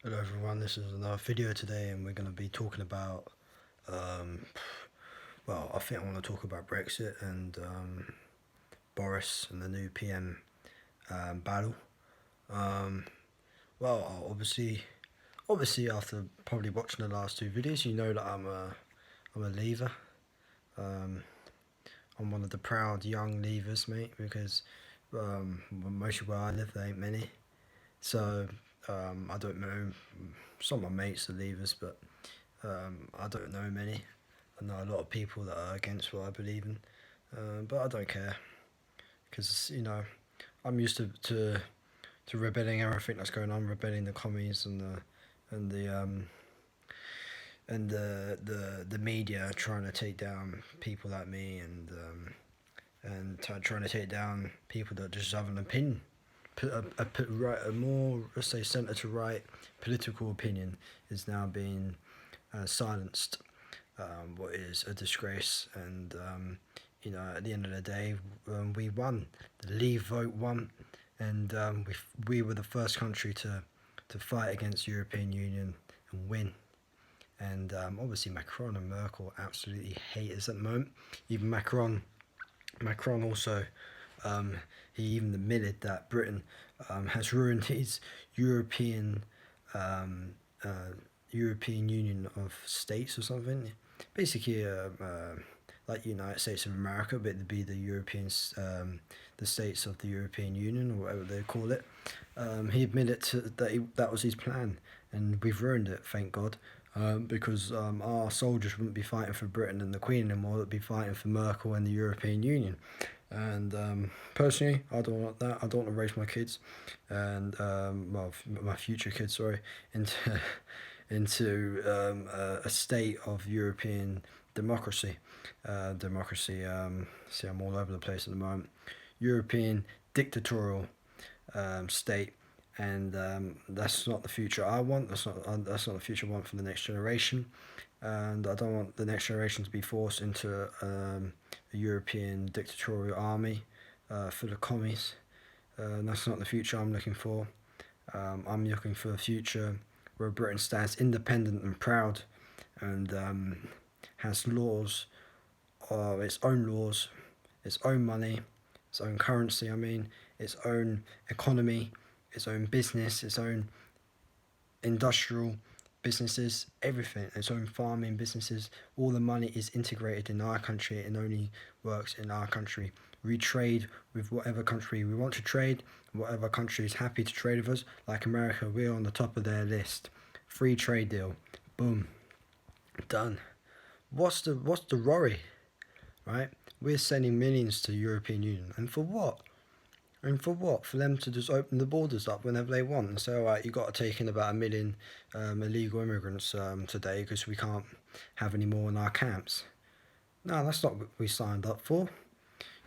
Hello everyone, this is another video today and we're going to be talking about, I think I want to talk about Brexit and Boris and the new PM battle. Um, obviously after probably watching the last two videos, you know that I'm a leaver. Um, I'm one of the proud young leavers, mate, because mostly where I live there ain't many. So I don't know, some of my mates are leavers, but I don't know many. I know a lot of people that are against what I believe in, but I don't care because I'm used to rebelling everything that's going on, rebelling the commies and the the media trying to take down people like me and trying to take down people that just have an opinion. A more, let's say, centre to right political opinion is now being silenced, what is a disgrace. And at the end of the day, we won. The Leave vote won, and we were the first country to fight against the European Union and win. And obviously Macron and Merkel absolutely hate us at the moment. Even Macron also, um, he even admitted that Britain has ruined his European um, uh, European Union of States or something. Basically, like United States of America, but it'd be the the states of the European Union or whatever they call it. He admitted that was his plan, and we've ruined it. Thank God. Because our soldiers wouldn't be fighting for Britain and the Queen anymore, they'd be fighting for Merkel and the European Union. And personally, I don't want that. I don't want to raise my kids, and my future kids, sorry, into a state of European democracy. See, I'm all over the place at the moment. European dictatorial state, and that's not the future I want. That's not the future I want for the next generation, and I don't want the next generation to be forced into a European dictatorial army full of commies. That's not the future I'm looking for. I'm looking for a future where Britain stands independent and proud, and has laws, its own money, its own currency. I mean, its own economy, its own business, its own industrial businesses, everything, its own farming businesses. All the money is integrated in our country and only works in our country. We trade with whatever country we want to trade, whatever country is happy to trade with us. Like America, we're on the top of their list. Free trade deal, boom, done. What's the worry, right? We're sending millions to the European Union, and for what? And for what? For them to just open the borders up whenever they want and say, all right, you've got to take in about 1 million illegal immigrants today because we can't have any more in our camps. No, that's not what we signed up for.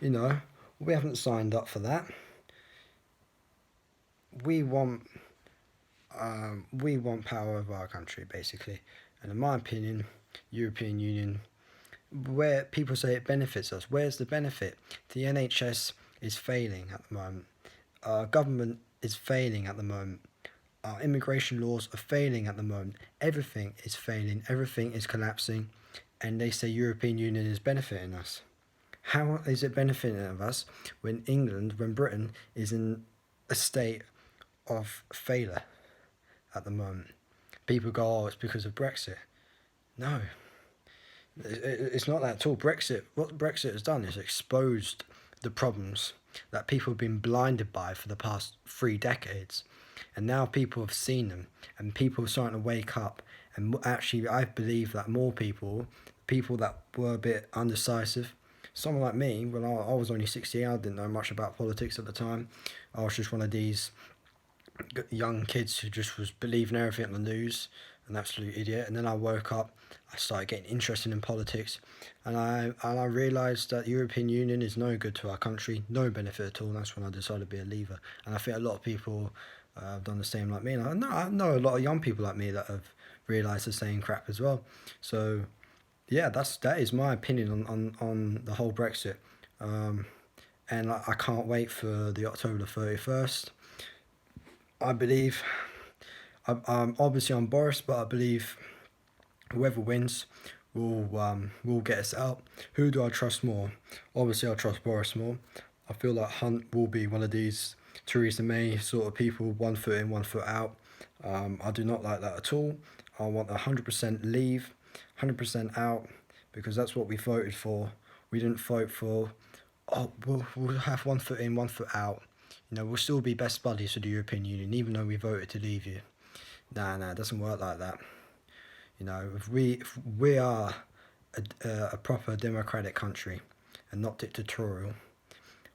We haven't signed up for that. We want power over our country, basically. And in my opinion, European Union, where people say it benefits us, where's the benefit? The NHS is failing at the moment. Our government is failing at the moment. Our immigration laws are failing at the moment. Everything is failing. Everything is collapsing. And they say European Union is benefiting us. How is it benefiting us when when Britain is in a state of failure at the moment? People go, oh, it's because of Brexit. No, it's not that at all. What Brexit has done is exposed the problems that people have been blinded by for the past 3 decades. And now people have seen them, and people are starting to wake up. And actually, I believe that more people that were a bit undecisive, someone like me, when I was only 16, I didn't know much about politics at the time. I was just one of these young kids who just was believing everything on the news, an absolute idiot. And then I woke up, I started getting interested in politics, and I realised that the European Union is no good to our country, no benefit at all. And that's when I decided to be a leaver. And I think a lot of people have done the same like me. And I know a lot of young people like me that have realised the same crap as well. So yeah, that is my opinion on the whole Brexit. And I can't wait for the October 31st. I believe Obviously I'm Boris, but I believe whoever wins will get us out. Who do I trust more? Obviously, I trust Boris more. I feel like Hunt will be one of these Theresa May sort of people, 1 foot in, 1 foot out. I do not like that at all. I want 100% leave, 100% out, because that's what we voted for. We didn't vote for, oh, we'll have 1 foot in, 1 foot out. You know, we'll still be best buddies with the European Union, even though we voted to leave you. Nah, it doesn't work like that. You know, if we are a proper democratic country and not dictatorial,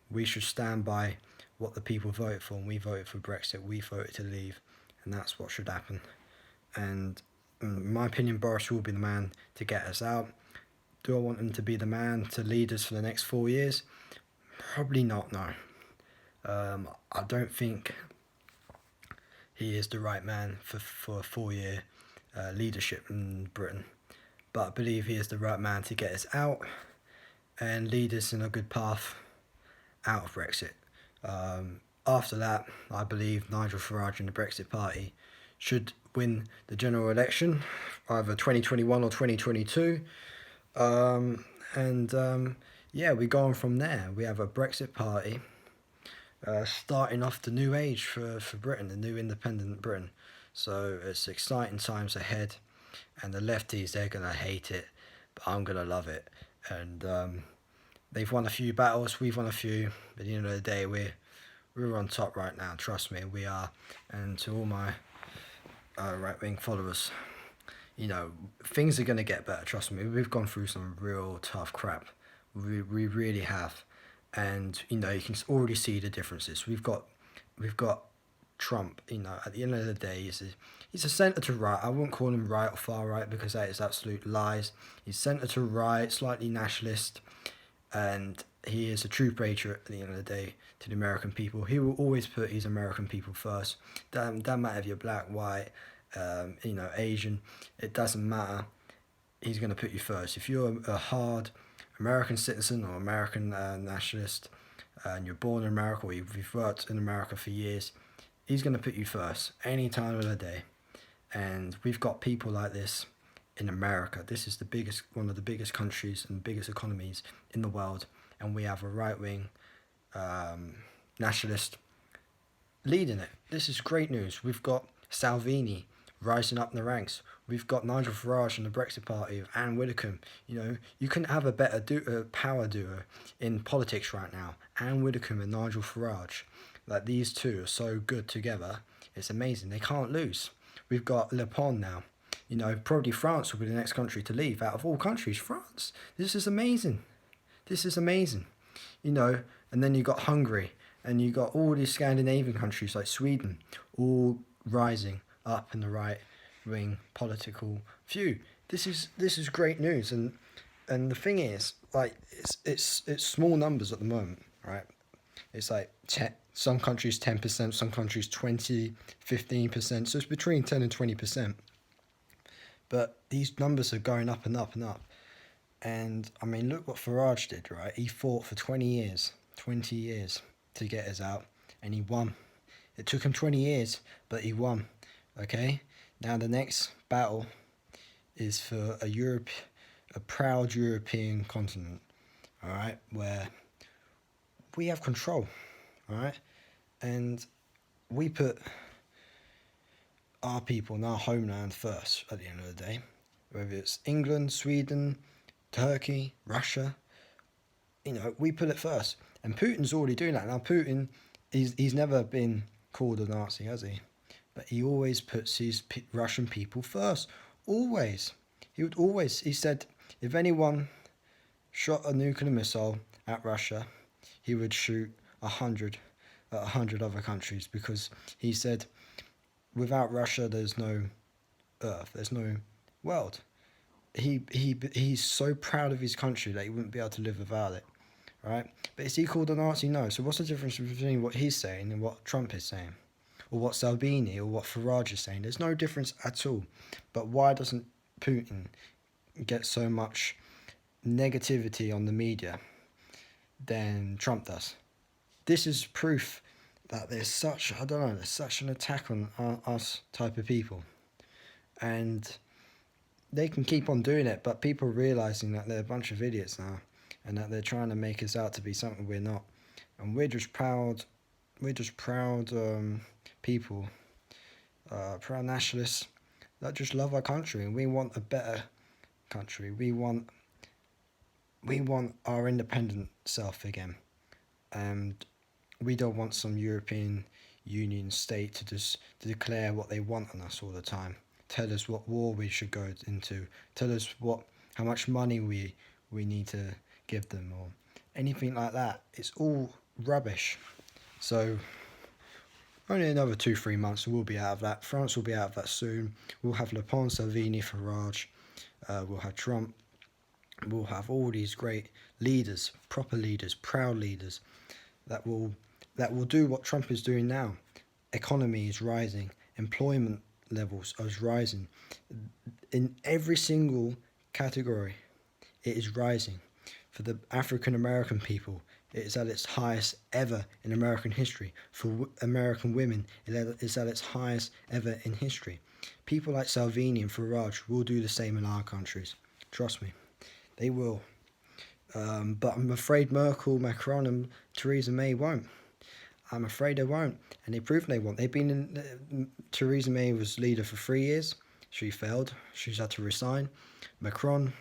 we should stand by what the people voted for. And we voted for Brexit. We voted to leave, and that's what should happen. And in my opinion, Boris will be the man to get us out. Do I want him to be the man to lead us for the next 4 years? Probably not. No. I don't think he is the right man for a 4 year leadership in Britain. But I believe he is the right man to get us out and lead us in a good path out of Brexit. After that, I believe Nigel Farage and the Brexit Party should win the general election, either 2021 or 2022. Yeah, we go on from there. We have a Brexit Party starting off the new age for Britain, the new independent Britain. So it's exciting times ahead, and the lefties, they're going to hate it, but I'm going to love it. And they've won a few battles, we've won a few, but at the end of the day, we're on top right now, trust me, we are. And to all my right-wing followers, you know, things are going to get better, trust me. We've gone through some real tough crap, we really have. And, you know, you can already see the differences. We've got Trump, you know, at the end of the day, he's a centre to right. I wouldn't call him right or far right, because that is absolute lies. He's centre to right, slightly nationalist, and he is a true patriot at the end of the day to the American people. He will always put his American people first. Doesn't matter if you're black, white, you know, Asian. It doesn't matter. He's going to put you first. If you're a hard American citizen or American nationalist, and you're born in America, or you've worked in America for years, he's going to put you first any time of the day. And we've got people like this in America. This is one of the biggest countries and biggest economies in the world, and we have a right-wing nationalist leading it. This is great news. We've got Salvini rising up in the ranks. We've got Nigel Farage and the Brexit Party of Anne Widdecombe. You know, you couldn't have a better power duo in politics right now. Anne Widdecombe and Nigel Farage. Like, these two are so good together. It's amazing. They can't lose. We've got Le Pen now. You know, probably France will be the next country to leave. Out of all countries, France. This is amazing. This is amazing. You know, and then you got Hungary, and you got all these Scandinavian countries like Sweden, all rising up in the right wing political view. This is great news, and the thing is, like, it's small numbers at the moment, right? It's like some countries 10%, some countries 20, 15%. So it's between 10 and 20%. But these numbers are going up and up and up. And I mean, look what Farage did, right? He fought for 20 years to get us out, and he won. It took him 20 years, but he won. Okay? Now the next battle is for a proud European continent, all right, where we have control, all right, and we put our people in our homeland first at the end of the day, whether it's England, Sweden, Turkey, Russia, you know, we put it first. And Putin's already doing that. Now, Putin, he's never been called a Nazi, has he? But he always puts his Russian people first. Always. He said, if anyone shot a nuclear missile at Russia, he would shoot 100 at 100 other countries, because he said, without Russia, there's no Earth, there's no world. He's so proud of his country that he wouldn't be able to live without it, right? But is he called a Nazi? No. So what's the difference between what he's saying and what Trump is saying, or what Salvini or what Farage is saying? There's no difference at all. But why doesn't Putin get so much negativity on the media than Trump does? This is proof that there's such, I don't know, there's such an attack on us type of people, and they can keep on doing it, but people are realizing that they're a bunch of idiots now, and that they're trying to make us out to be something we're not, and we're just proud, people, proud nationalists that just love our country, and we want a better country. We want our independent self again, and we don't want some European Union state to declare what they want on us all the time. Tell us what war we should go into. Tell us how much money we need to give them, or anything like that. It's all rubbish. So only another 2-3 months and we'll be out of that. France will be out of that soon. We'll have Le Pen, Salvini, Farage. We'll have Trump. We'll have all these great leaders, proper leaders, proud leaders, that will do what Trump is doing now. Economy is rising, employment levels are rising. In every single category, it is rising. For the African American people, it is at its highest ever in American history. For American women, it is at its highest ever in history. People like Salvini and Farage will do the same in our countries. Trust me, they will. But I'm afraid Merkel, Macron, and Theresa May won't. I'm afraid they won't, and they've proven they won't. They've been in. Theresa May was leader for 3 years. She failed. She's had to resign. Macron,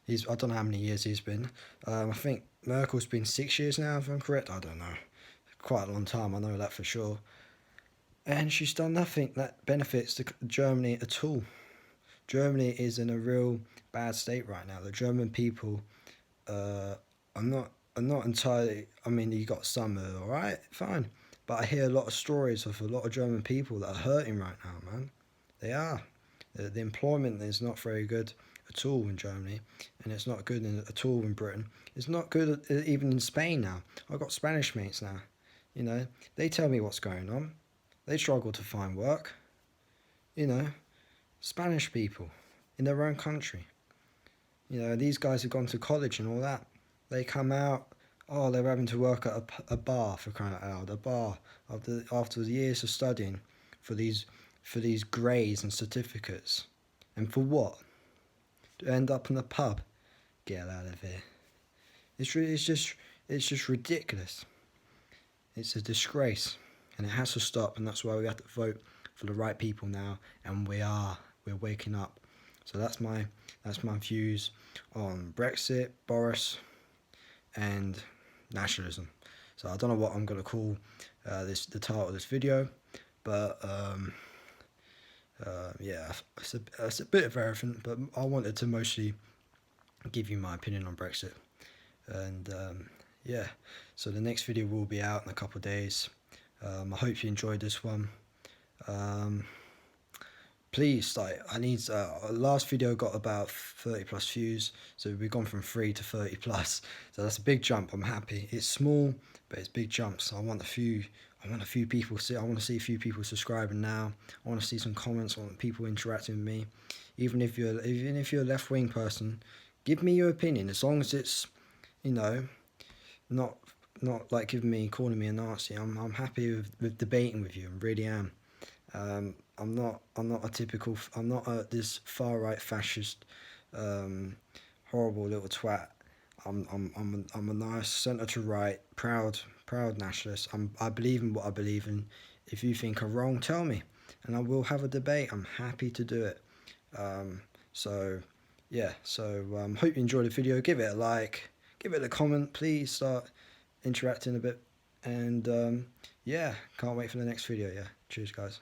I don't know how many years he's been. I think Merkel's been 6 years now, if I'm correct. I don't know. Quite a long time. I know that for sure. And she's done nothing that benefits Germany at all. Germany is in a real bad state right now. The German people, I'm not entirely. I mean, you got some all right, fine, but I hear a lot of stories of a lot of German people that are hurting right now, man. They are. The employment is not very good at all in Germany, and it's not good at all in Britain. It's not good even in Spain now. I've got Spanish mates now. You know, they tell me what's going on. They struggle to find work. You know, Spanish people in their own country. You know, these guys have gone to college and all that. They come out, oh, they're having to work at a bar, for crying out loud, a bar after years of studying for these grades and certificates, and for what? To end up in the pub? Get out of here! It's just ridiculous. It's a disgrace, and it has to stop. And that's why we have to vote for the right people now, and we're waking up. So that's my views on Brexit, Boris, and nationalism. So I don't know what I'm going to call the title of this video, but yeah, it's a bit of everything. But I wanted to mostly give you my opinion on Brexit, and yeah. So the next video will be out in a couple of days. I hope you enjoyed this one. Please, I need. Last video got about 30+ views, so we've gone from 3 to 30+. So that's a big jump. I'm happy. It's small, but it's big jumps. I want a few people. I want to see a few people subscribing now. I want to see some comments. I want people interacting with me. Even if you're a left-wing person, give me your opinion. As long as it's, you know, not like calling me a Nazi. I'm happy with debating with you. I really am. I'm not this far right fascist, horrible little twat. I'm a nice centre to right, proud nationalist. I believe in what I believe in. If you think I'm wrong, tell me, and I will have a debate. I'm happy to do it. So yeah. So hope you enjoyed the video. Give it a like, give it a comment. Please start interacting a bit, and yeah, can't wait for the next video. Yeah, cheers, guys.